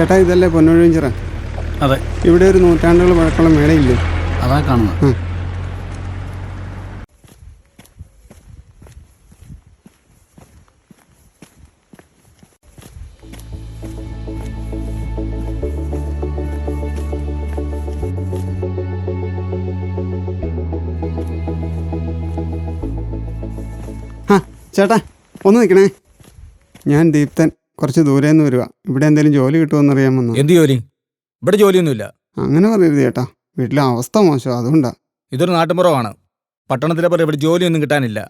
ചേട്ടാ ഇതല്ലേ പൊന്നൊഴിഞ്ചിറ? അതെ. ഇവിടെ ഒരു നൂറ്റാണ്ടുകൾ പഴക്കമുള്ള മേളയില്ലേ? അതാ കാണുന്നത്. ആ ചേട്ടാ ഒന്ന് നിൽക്കണേ. ഞാൻ ദീപ്തൻ, കുറച്ച് ദൂരെ നിന്ന് വരുക. ഇവിടെ എന്തെങ്കിലും ജോലി കിട്ടുമെന്ന് അറിയാൻ വന്നു. എന്ത് ജോലി? ഇവിടെ ജോലിയൊന്നുമില്ല. അങ്ങനെ പറയരുത് ചേട്ടാ, വീട്ടിലെ അവസ്ഥ മോശം, അതുകൊണ്ടാ. ഇതൊരു നാട്ടുമ്പുറമാണ്. പട്ടണത്തിലെ പോലെ ഇവിടെ ജോലിയൊന്നും കിട്ടാനില്ല.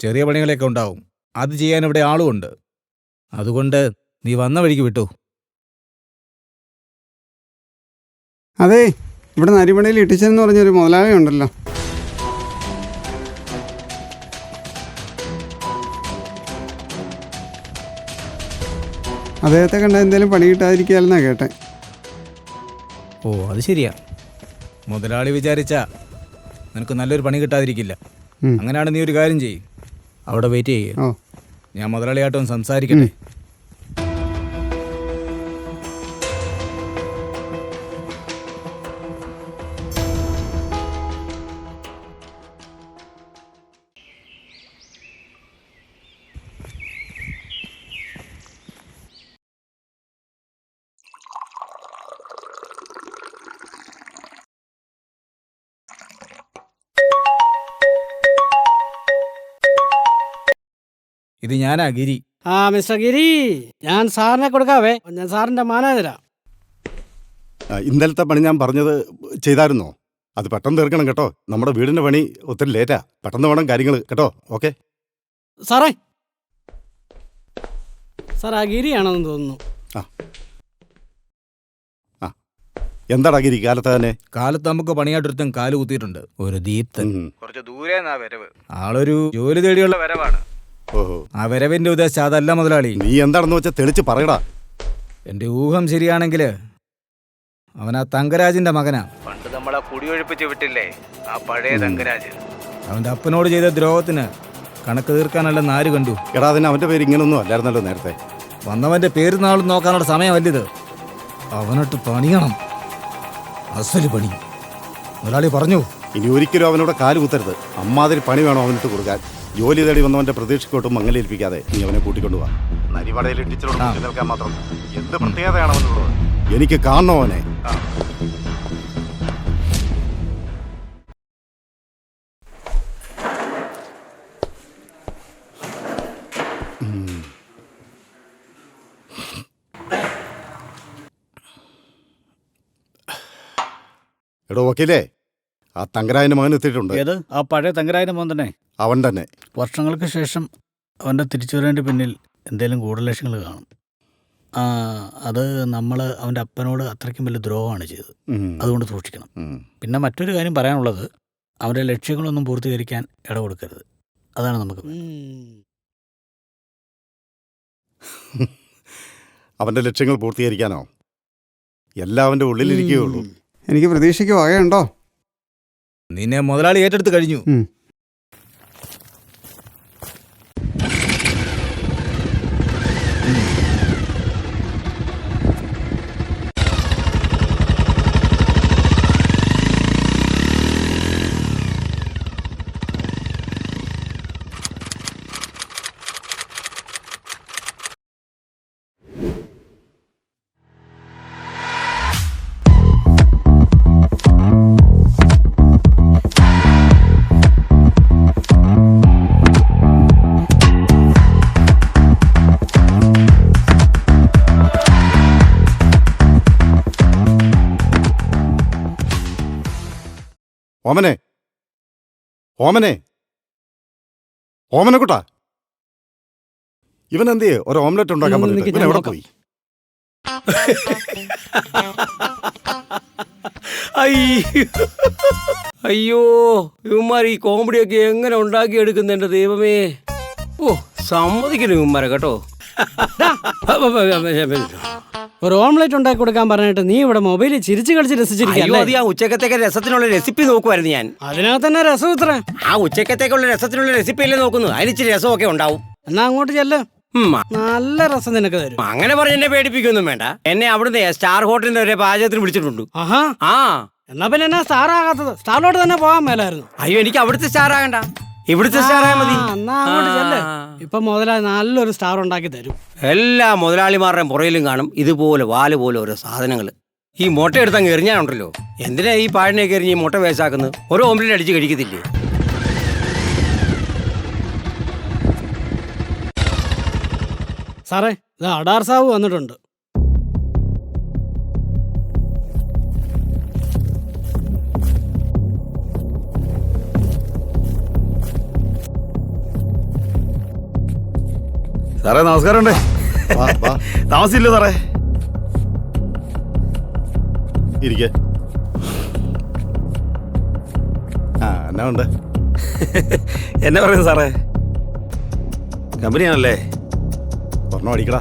ചെറിയ പണികളൊക്കെ ഉണ്ടാവും. അത് ചെയ്യാൻ ഇവിടെ ആളുമുണ്ട്. അതുകൊണ്ട് നീ വന്ന വഴിക്ക് വിട്ടു. അതെ, ഇവിടെ നരിമണയിൽ ഇട്ടിച്ചെന്ന് പറഞ്ഞൊരു മുതലാളി ഉണ്ടല്ലോ. അദ്ദേഹത്തെ കണ്ട എന്തെങ്കിലും പണി കിട്ടാതിരിക്കാലെന്നാ കേട്ടെ. ഓ അത് ശരിയാ. മുതലാളി വിചാരിച്ചാ നിനക്ക് നല്ലൊരു പണി കിട്ടാതിരിക്കില്ല. അങ്ങനെയാണ് നീ ഒരു കാര്യം ചെയ്യും, അവിടെ വെയിറ്റ് ചെയ്യേ. ഞാൻ മുതലാളിയായിട്ടൊന്ന് സംസാരിക്കട്ടെ. ഇത് ഞാനാ ഗിരി. ആ മിസ്റ്റർ ഗിരി, ഞാൻ സാറിനെ കൊടുക്കാവേ. ഞാൻ സാറിന്റെ മാനേജരാ. ഇന്നലത്തെ പണി ഞാൻ പറഞ്ഞത് ചെയ്തായിരുന്നോ? അത് പെട്ടെന്ന് തീർക്കണം കേട്ടോ. നമ്മുടെ വീടിന്റെ പണി ഒത്തിരി ലേറ്റാ. പെട്ടെന്ന് വേണം കാര്യങ്ങൾ കേട്ടോ. ഓക്കെ സാറേ, സാർ ആ ഗിരിയാണെന്ന് തോന്നുന്നു. എന്താടാ ഗിരി കാലത്ത് തന്നെ? കാലത്ത് നമുക്ക് പണിയായിട്ടൊരുത്തൻ കാല് കുത്തിയിട്ടുണ്ട്. ഒരു ദീപ്തൻ. കുറച്ച് ദൂരെ വരവ്. ആളൊരു ജോലി തേടിയുള്ള വരവാണ്. ഓഹോ, ആ വരവിന്റെ ഉദ്ദേശം അതല്ല മുതലാളി. നീ എന്താണെന്ന് വെച്ചാൽ തെളിച്ച് പറയടാ. എന്റെ ഊഹം ശരിയാണെങ്കിൽ അവൻ ആ തങ്കരാജിന്റെ മകനാ. പണ്ട് നമ്മളെ കുടിയൊഴിപ്പിച്ച് വിട്ടില്ലേ, ആ പഴയ തങ്കരാജ്. അവന്റെ അപ്പനോട് ചെയ്ത ദ്രോഹത്തിന് കണക്ക് തീർക്കാനല്ലെന്ന് ആര് കണ്ടു? എടാ, അതിന് അവന്റെ പേര് ഇങ്ങനൊന്നും അല്ലായിരുന്നല്ലോ നേരത്തെ. വന്നവന്റെ പേര് നാളും നോക്കാനുള്ള സമയമല്ലിത്. അവനോട്ട് പണിയണം, അസല് പണി. മുതലാളി പറഞ്ഞു, ഇനി ഒരിക്കലും അവനോട് കാല് കുത്തരുത്. അമ്മാതിരി പണി വേണം അവനിട്ട് കൊടുക്കാൻ. ജോലി തേടി വന്നവന്റെ പ്രതീക്ഷയ്ക്കൊട്ടും മങ്ങലേൽപ്പിക്കാതെ നീ അവനെ കൂട്ടിക്കൊണ്ടുപോവാ. നരിവടയിൽ ഇട്ടിച്ചോട് നിൽക്കാൻ മാത്രം എന്ത് പ്രത്യേകതയാണ് അവനുള്ളത്? എനിക്ക് കാണണോ അവനെ? എടോ വക്കീലേ, ആ തങ്കരായന്റെ മകൻ എത്തിയിട്ടുണ്ട്. ഏത്? ആ പഴയ തങ്കരായന്റെ മോൻ തന്നെ? അവൻ തന്നെ. വർഷങ്ങൾക്ക് ശേഷം അവൻ്റെ തിരിച്ചുവരേൻ്റെ പിന്നിൽ എന്തെങ്കിലും ഗൂഢലക്ഷ്യങ്ങൾ കാണും. അത് നമ്മൾ അവൻ്റെ അപ്പനോട് അത്രയ്ക്കും വലിയ ദ്രോഹമാണ് ചെയ്തത്. അതുകൊണ്ട് സൂക്ഷിക്കണം. പിന്നെ മറ്റൊരു കാര്യം പറയാനുള്ളത്, അവൻ്റെ ലക്ഷ്യങ്ങളൊന്നും പൂർത്തീകരിക്കാൻ ഇട കൊടുക്കരുത്. അതാണ് നമുക്ക്. അവന്റെ ലക്ഷ്യങ്ങൾ പൂർത്തീകരിക്കാനോ? എല്ലാം അവന്റെ ഉള്ളിലിരിക്കുകയുള്ളൂ. എനിക്ക് പ്രതീക്ഷയ്ക്ക് വകയുണ്ടോ? നിന്നെ മുതലാളി ഏറ്റെടുത്ത് കഴിഞ്ഞു. ഓമനെ, ഓമനെ, ഓമനെ കുട്ടാ, ഇവൻ എന്തിയെ ഒരു ഓംലെറ്റ് ഉണ്ടാക്കാൻ പറഞ്ഞിട്ട് ഇവൻ എവിടെ പോയി? അയ്യോ, ഇവന്മാർ ഈ കോമഡിയൊക്കെ എങ്ങനെ ഉണ്ടാക്കിയെടുക്കുന്ന എന്റെ ദൈവമേ. ഓ, സമ്മതിക്കണം ഇവന്മാരെ കേട്ടോ. ഒരു ഓംലെറ്റ് ഉണ്ടാക്കി കൊടുക്കാൻ പറഞ്ഞിട്ട് നീ ഇവിടെ മൊബൈലിൽ ചിരിച്ചു കളിച്ച് രസിച്ചിരിക്കും. ആ ഉച്ചക്കത്തേക്ക് രസത്തിനുള്ള റെസിപ്പി നോക്കുമായിരുന്നു ഞാൻ. അതിനകത്ത് തന്നെ രസം ഇത്ര. ആ ഉച്ചക്കത്തേക്കുള്ള രസത്തിനുള്ള റെസിപ്പി അല്ലേ നോക്കുന്നു. അതിനിച്ചിരി രസമൊക്കെ ഉണ്ടാവും. എന്നാ അങ്ങോട്ട് ചെല്ല്. നല്ല രസം നിനക്ക് തരും. അങ്ങനെ പറഞ്ഞ് എന്നെ പേടിപ്പിക്കൊന്നും വേണ്ട. എന്നെ അവിടുന്ന് സ്റ്റാർ ഹോട്ടലിന്റെ ഒരു പാചകത്തിന് വിളിച്ചിട്ടുണ്ട്. ആഹാ, ആ എന്നാ പിന്നെ എന്നാ സ്റ്റാർ ആകാത്തത്? സ്റ്റാറിലോട്ട് തന്നെ പോകാൻ മേലായിരുന്നു. അയ്യോ, എനിക്ക് അവിടുത്തെ സ്റ്റാർ ആകണ്ട, ഇവിടുത്തെ സ്റ്റാർ ആയാൽ മതി. എന്നാ അങ്ങോട്ട് ചെല്ല്. ഇപ്പൊ മുതലാളി നല്ലൊരു സ്റ്റാർ ഉണ്ടാക്കി തരും. എല്ലാ മുതലാളിമാരുടെയും പുറയിലും കാണും ഇതുപോലെ വാല് പോലെ ഓരോ സാധനങ്ങൾ. ഈ മുട്ട എടുത്തങ്ങ് എറിഞ്ഞാണുണ്ടല്ലോ, എന്തിനാ ഈ പാഴിനെയൊക്കെ എറിഞ്ഞ് ഈ മുട്ട വേസ്റ്റാക്കുന്നത്? ഓരോ ഓംലെറ്റ് അടിച്ച് കഴിക്കത്തില്ലേ? സാറേ, ഇത് അടാർ സാബ് വന്നിട്ടുണ്ട്. സാറേ നമസ്കാരമുണ്ടേ. വാ, വാ. താമസിച്ചില്ലേ സാറേ? ഇരിക്കെ. ആ, എന്നാ ഉണ്ട്? എന്നെ പറയുന്നു സാറേ, കമ്പനിയാണല്ലേ? ഒരെണ്ണം അടിക്കടാ.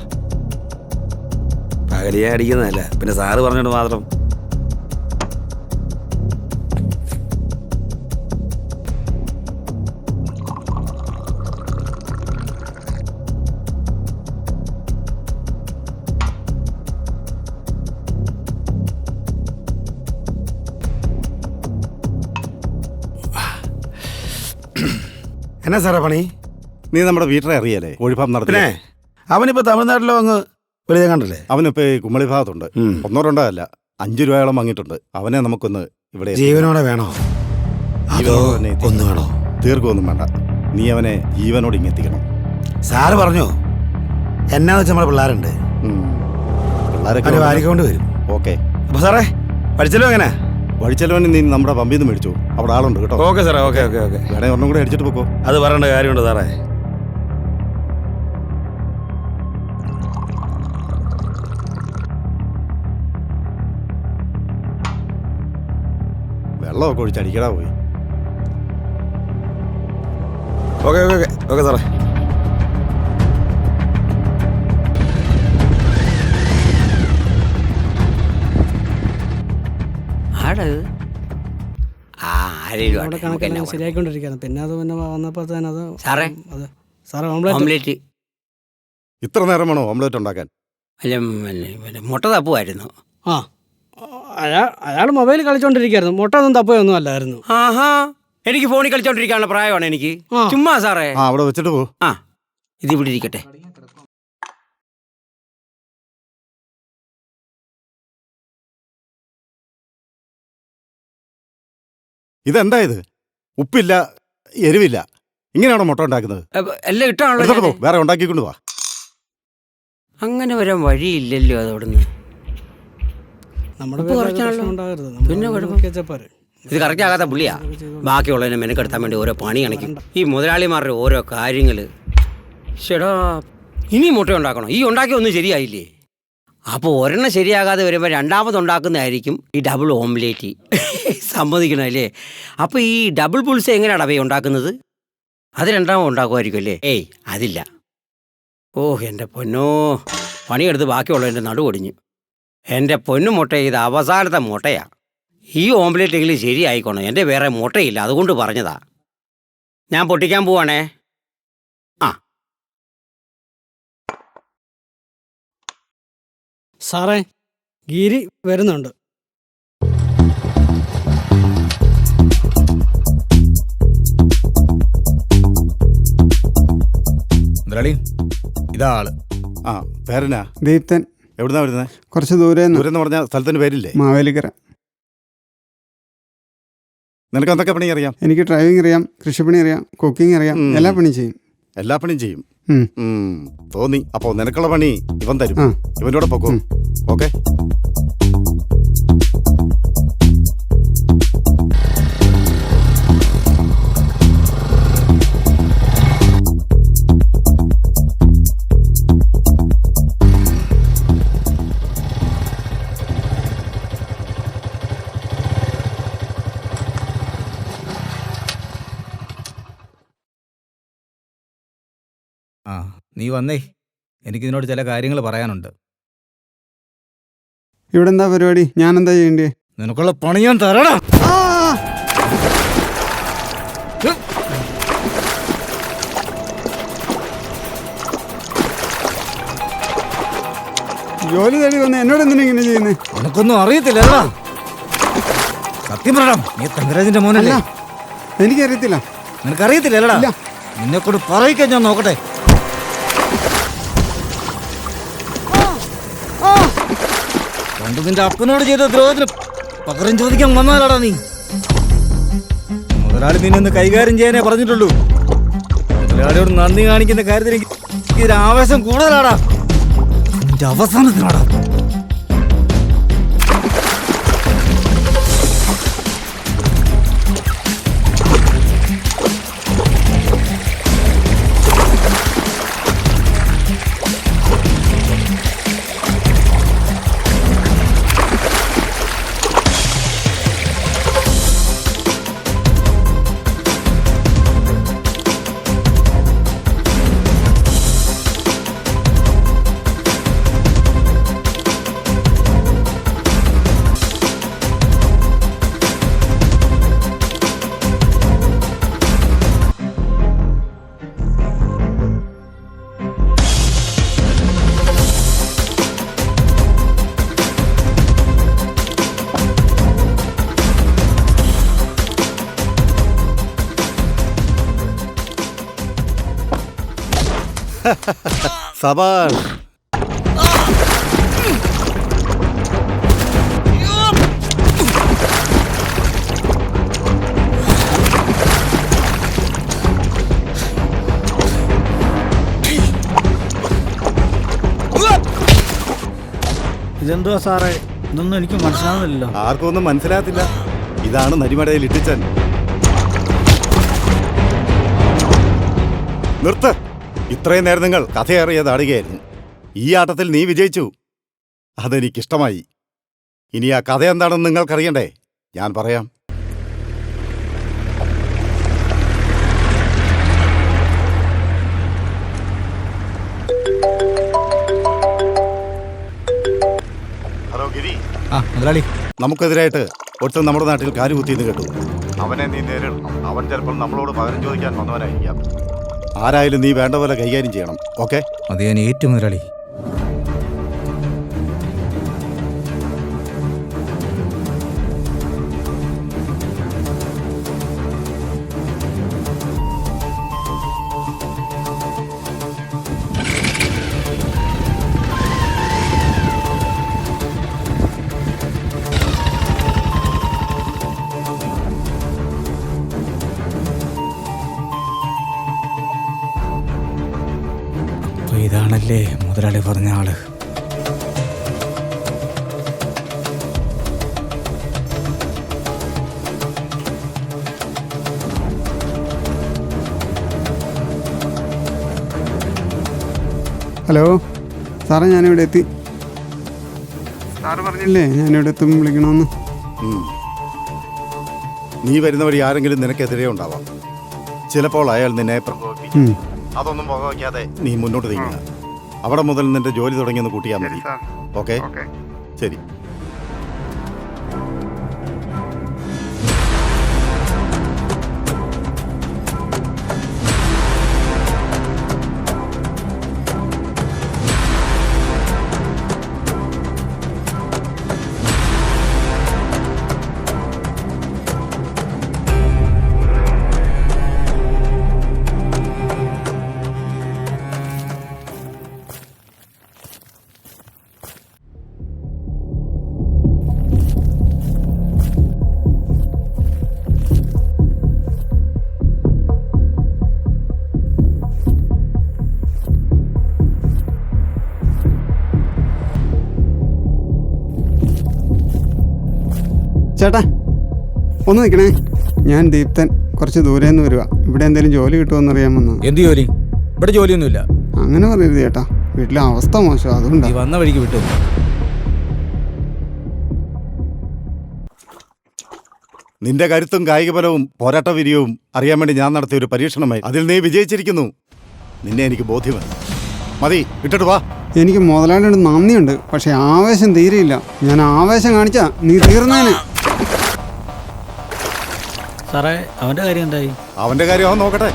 പകലിയെ അടിക്കുന്നതല്ല, പിന്നെ സാറ് പറഞ്ഞോണ്ട് മാത്രം. എന്നാ സാറേ പണി? നീ നമ്മുടെ വീട്ടിലെ അറിയാലേ, കോഴിഫാം നടത്തി. പിന്നെ അവനിപ്പോ തമിഴ്നാട്ടിലോ അങ്ങ് വെളിയെ കണ്ടല്ലേ? അവനിപ്പോ ഈ കുമ്മളി ഭാഗത്തുണ്ട്. 1 രൂപയല്ല, 5 രൂപയോളം വാങ്ങിയിട്ടുണ്ട്. അവനെ നമുക്കൊന്ന് ഇവിടെ ജീവനോടെ വേണോ അതോ ഒന്ന് വേണോ? തീർക്കൊന്നും വേണ്ട, നീ അവനെ ജീവനോട് ഇങ്ങെത്തിക്കണം. സാറ് പറഞ്ഞോ? എന്നാന്ന് വെച്ചാൽ നമ്മുടെ പിള്ളേരുണ്ട്, പിള്ളേരൊക്കെ വാരിക്കൊണ്ട് വരും. ഓക്കെ. അപ്പൊ സാറേ പഠിച്ചല്ലോ എങ്ങനെ? വഴിച്ചെലവന് നീ നമ്മുടെ പമ്പിൽ നിന്ന് മേടിച്ചു. അവിടെ ആളുണ്ട് കേട്ടോ. ഓക്കെ സാറേ, ഓക്കെ ഓക്കെ ഓക്കെ. വേണേ ഒരെണ്ണം കൂടെ അടിച്ചിട്ട് പോക്കോ. അത് പറയേണ്ട കാര്യമുണ്ട് സാറേ. വെള്ളമൊക്കെ ഒഴിച്ചടിക്കടാ പോയി. ഓക്കെ ഓക്കെ ഓക്കെ ഓക്കെ സാറേ. അവിടെ കണക്കെല്ലാം ശരിയായിക്കൊണ്ടിരിക്കുകയാണ്. പിന്നെ അത് പിന്നെ വന്നപ്പോൾ തന്നെ അത് സാറേ, അത് സാറേ ഓംലെറ്റ്. ഓംലെറ്റ് ഇത്ര നേരം വേണോ ഓംലെറ്റ് ഉണ്ടാക്കാൻ? അല്ല, മുട്ട തപ്പുമായിരുന്നു. ആ, അയാൾ മൊബൈൽ കളിച്ചോണ്ടിരിക്കുകയായിരുന്നു. മുട്ട ഒന്നും തപ്പയൊന്നും അല്ലായിരുന്നു. ആഹാ, എനിക്ക് ഫോണിൽ കളിച്ചോണ്ടിരിക്കാനുള്ള പ്രായമാണ് എനിക്ക്. ചുമ്മാ സാറേ. ആ, അവിടെ വെച്ചിട്ട് പോ. ആ, ഇത് ഇവിടെ ഇരിക്കട്ടെ. ഇതെന്താ ഇത്? ഉപ്പില്ല, എരിവില്ല, ഇങ്ങനെയാണോ മുട്ട ഉണ്ടാക്കുന്നത്? എല്ലാം ഇട്ടാണല്ലോ. എടുത്തിട്ട് പോ, വേറെ ഉണ്ടാക്കിക്കൊണ്ട് വാ. അങ്ങനെ വരാൻ വഴിയില്ലല്ലോ അതവിടുന്ന്. നമ്മുടെ ഉപ്പ് കുറച്ചാണല്ലോ. ഉണ്ടാകരുത്. പിന്നെ കുഴപ്പം. ഇത് കറക്റ്റ് ആകാത്ത പുള്ളിയാ. ബാക്കിയുള്ളതിനെ മെനക്കെടുത്താൻ വേണ്ടി ഓരോ പണി കാണിക്കും. ഈ മുതലാളിമാരുടെ ഓരോ കാര്യങ്ങൾ. ചേടാ, ഇനി മുട്ട ഉണ്ടാക്കണം. ഈ ഉണ്ടാക്കിയ ഒന്നും ശരിയായില്ലേ? അപ്പോൾ ഒരെണ്ണം ശരിയാകാതെ വരുമ്പോൾ രണ്ടാമതുണ്ടാക്കുന്നതായിരിക്കും ഈ ഡബിൾ ഓംലേറ്റ്. സമ്മതിക്കണമല്ലേ? അപ്പോൾ ഈ ഡബിൾ പുൾസ് എങ്ങനെയാണ് അവയെ ഉണ്ടാക്കുന്നത്? അത് രണ്ടാമത് ഉണ്ടാക്കുമായിരിക്കും അല്ലേ? ഏയ്, അതില്ല. ഓ എൻ്റെ പൊന്നോ, പണിയെടുത്ത് ബാക്കിയുള്ളതിൻ്റെ നടുവൊടിഞ്ഞു. എൻ്റെ പൊന്നു മുട്ട, ഇത് അവസാനത്തെ മുട്ടയാ. ഈ ഓംലെറ്റെങ്കിലും ശരിയായിക്കോണം. എൻ്റെ വേറെ മുട്ടയില്ല, അതുകൊണ്ട് പറഞ്ഞതാ. ഞാൻ പൊട്ടിക്കാൻ പോവാണേ. ആ സാറേ, ഗിരി വരുന്നുണ്ട്. ഇതാ ആള്. ആ, പേരനാ? ദീപ്തൻ. എവിടുന്നാ വരുന്നത്? കുറച്ച് ദൂരെ ദൂരെന്ന് പറഞ്ഞ സ്ഥലത്തിന് പേരില്ലേ? മാവേലിക്കര. നിനക്ക് എന്തൊക്കെ പണി അറിയാം? എനിക്ക് ഡ്രൈവിംഗ് അറിയാം, കൃഷിപ്പണി അറിയാം, കുക്കിംഗ് അറിയാം, എല്ലാ പണിയും ചെയ്യും. എല്ലാ പണിയും ചെയ്യും. തോന്നി. അപ്പോ നിനക്കുള്ള പണി ഇവൻ തരും. ഇവൻ്റെ കൂടെ പൊക്കോ. ഓക്കെ. ആ, നീ വന്നേ, എനിക്കിതിനോട് ചില കാര്യങ്ങൾ പറയാനുണ്ട്. ഇവിടെ എന്താ പരിപാടി? ഞാൻ എന്താ ചെയ്യണ്ടേ? നിനക്കുള്ള പണി ഞാൻ തരണം. ജോലി തേടി വന്ന് എന്നോട് എന്തിനാ ഇങ്ങനെ ചെയ്യുന്നത്? നിനക്കൊന്നും അറിയത്തില്ലടാ. സത്യം പറയണം, നീ തങ്കരാജിന്റെ മോനല്ല. എനിക്കറിയത്തില്ല. നിനക്കറിയത്തില്ലടാ. ഇല്ല. നിന്നെ കൊണ്ട് പറയിക്കാൻ ഞാൻ നോക്കട്ടെ. പണ്ട് നിന്റെ അപ്പനോട് ചെയ്ത ദ്രോഹത്തിന് പകരം ചോദിക്കാൻ വന്നാലാടാ നീ. മുതലാളി നിന്നൊന്ന് കൈകാര്യം ചെയ്യാനേ പറഞ്ഞിട്ടുള്ളൂ. മുതലാളിയോട് നന്ദി കാണിക്കുന്ന കാര്യത്തിൽ ഇതിന് ആവേശം കൂടുതലാടാ. നിന്റെ അവസാനത്തിനാടാ. സബാഷ്. ഇതെന്തുവാ സാറേ? ഇതൊന്നും എനിക്ക് മനസ്സിലാവുന്നില്ലല്ലോ. ആർക്കും ഒന്നും മനസ്സിലാകത്തില്ല. ഇതാണ് നരിമടയിൽ ഇട്ടിച്ചൻ. നിർത്ത്. ഇത്രയും നേരം നിങ്ങൾ കഥയേറിയത് ആടുകയായിരുന്നു. ഈ ആട്ടത്തിൽ നീ വിജയിച്ചു. അതെനിക്കിഷ്ടമായി. ഇനി ആ കഥ എന്താണെന്ന് നിങ്ങൾക്കറിയണ്ടേ? ഞാൻ പറയാം. ഹലോ ഗിരി. മുതലാളി, നമുക്കെതിരായിട്ട് ഒട്ടും നമ്മുടെ നാട്ടിൽ കാലുകുത്തിയെന്ന് കേട്ടു. അവനെ നീ നേരിടണം. അവൻ ചിലപ്പോൾ നമ്മളോട് പകരം ചോദിക്കാൻ വന്നവനായിരിക്കാം. ആരായാലും നീ വേണ്ട പോലെ കൈകാര്യം ചെയ്യണം. ഓക്കെ? അത് ഞാൻ ഏറ്റു മുതലാളി. ഇതാണല്ലേ മുതലാളി പറഞ്ഞ ആള്. ഹലോ സാറേ, ഞാനിവിടെ എത്തി. സാറ് പറഞ്ഞില്ലേ ഞാനിവിടെ എത്തും വിളിക്കണമെന്ന്? നീ വരുന്ന വഴി ആരെങ്കിലും നിനക്കെതിരെ ഉണ്ടാവാം. ചിലപ്പോൾ അയാൾ നിന്നെ പ്രകോപിപ്പിക്കും. അതൊന്നും വകവയ്ക്കാതെ നീ മുന്നോട്ട് നീങ്ങുക. അവിടെ മുതൽ നിന്റെ ജോലി തുടങ്ങിയൊന്ന് കൂട്ടിയാൽ മതി. ഓക്കെ? ശരി. ചേട്ടാ ഒന്ന് നിൽക്കണേ. ഞാൻ ദീപ്തൻ, കുറച്ച് ദൂരെ നിന്ന് വരുക. ഇവിടെ എന്തെങ്കിലും ജോലി കിട്ടുമെന്ന് അറിയാൻ വന്നു. എന്ത് ജോലി? ഇവിടെ ജോലിയൊന്നുമില്ല. അങ്ങനെ പറയരുത് ചേട്ടാ, വീട്ടിലെ അവസ്ഥ മോശം, അതുകൊണ്ടാണ്. വന്ന വഴിക്ക് വിട്ടു. നിന്റെ കരുത്തും കായികബലവും പോരാട്ടവീര്യവും അറിയാൻ വേണ്ടി ഞാൻ നടത്തിയ ഒരു പരീക്ഷണമായി. അതിൽ നീ വിജയിച്ചിരിക്കുന്നു. നിന്നെ എനിക്ക് ബോധ്യമായി. മതി, ഇട്ടിട്ട് വാ. എനിക്ക് മുതലാളിയോട് നന്ദിയുണ്ട്, പക്ഷെ ആവേശം തീരെയില്ല. ഞാൻ ആവേശം കാണിച്ചാ നീ തീർന്നേനെ. സാറേ, അവൻ്റെ കാര്യം എന്തായി? അവന്റെ കാര്യം അവൻ നോക്കട്ടെ.